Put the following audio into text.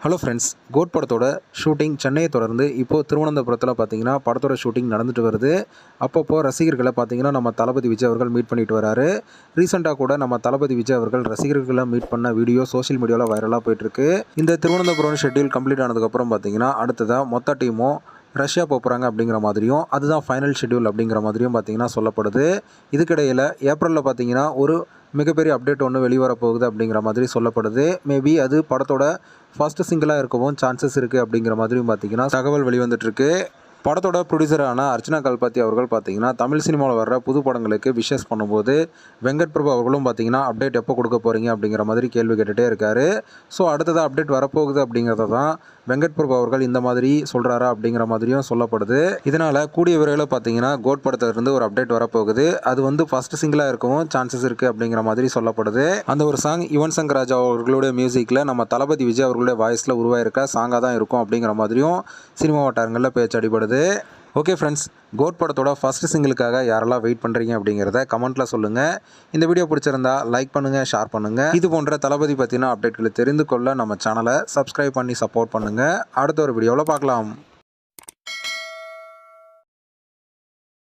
Hello friends, code படத்தோட shooting சென்னையை தொடர்ந்து இப்போது திருவனந்தபுரத்தில் பார்த்தீங்கன்னா படத்தோட ஷூட்டிங் நடந்துட்டு வருது. அப்பப்போ ரசிகர்களை பார்த்தீங்கன்னா நம்ம தளபதி விஜய் அவர்கள் மீட் பண்ணிட்டு வராரு. ரீசெண்டாக கூட நம்ம தளபதி விஜய் அவர்கள் ரசிகர்களை மீட் பண்ண வீடியோ சோஷியல் மீடியாவில் வைரலாக போயிட்டுருக்கு. இந்த திருவனந்தபுரம் ஷெட்யூல் கம்ப்ளீட் ஆனதுக்கப்புறம் பார்த்தீங்கன்னா அடுத்ததாக மொத்த டீமும் ரஷ்யா போகிறாங்க அப்படிங்கிற மாதிரியும், அதுதான் ஃபைனல் ஷெட்யூல் அப்படிங்கிற மாதிரியும் பார்த்தீங்கன்னா சொல்லப்படுது. இதுக்கிடையில் ஏப்ரலில் பார்த்தீங்கன்னா ஒரு மிகப்பெரிய அப்டேட் ஒன்று வெளிவரப்போகுது அப்படிங்கிற மாதிரி சொல்லப்படுது. மேபி அது படத்தோட ஃபர்ஸ்ட் சிங்கிளாக இருக்கவும் சான்சஸ் இருக்குது அப்படிங்கிற மாதிரியும் பார்த்தீங்கன்னா தகவல் வெளிவந்துட்டுருக்கு. படத்தோட ப்ரொடியூசரான அர்ச்சனா கல்பாத்தி அவர்கள் பார்த்தீங்கன்னா தமிழ் சினிமாவில் வர்ற புது படங்களுக்கு விஷஸ் பண்ணும்போது வெங்கட் பிரபு அவர்களும் பார்த்தீங்கன்னா அப்டேட் எப்போ கொடுக்க போகிறீங்க அப்படிங்கிற மாதிரி கேள்வி கேட்டுகிட்டே இருக்காரு. ஸோ அடுத்ததாக அப்டேட் வரப்போகுது அப்படிங்கிறத தான் வெங்கட் பிரபு அவர்கள் இந்த மாதிரி சொல்கிறாரா அப்படிங்கிற மாதிரியும் சொல்லப்படுது. இதனால் கூடிய விரைவில் பார்த்தீங்கன்னா கோட் படத்திலிருந்து ஒரு அப்டேட் வரப்போகுது. அது ஃபர்ஸ்ட் சிங்கிளாக இருக்கவும் சான்சஸ் இருக்குது அப்படிங்கிற மாதிரி சொல்லப்படுது. அந்த ஒரு சாங் யுவன் சங்கர் ராஜா அவர்களுடைய மியூசிக்கில் நம்ம தளபதி விஜய் அவர்களுடைய வாய்ஸில் உருவாயிருக்க சாங்காக தான் இருக்கும் அப்படிங்கிற மாதிரியும் சினிமா வட்டாரங்களில் பேச்சு அடிபடுது. ஓகே ஃப்ரெண்ட்ஸ், கோட் படத்தோட ஃபர்ஸ்ட் சிங்கிளுக்காக யாரெல்லாம் வெயிட் பண்ணுறீங்க அப்படிங்கிறத கமெண்ட்டில் சொல்லுங்கள். இந்த வீடியோ பிடிச்சிருந்தா லைக் பண்ணுங்கள், ஷேர் பண்ணுங்கள். இது போன்ற தளபதி பற்றின அப்டேட்களை தெரிந்து கொள்ள நம்ம சேனலை சப்ஸ்கிரைப் பண்ணி சப்போர்ட் பண்ணுங்கள். அடுத்த ஒரு வீடியோவில் பார்க்கலாம்.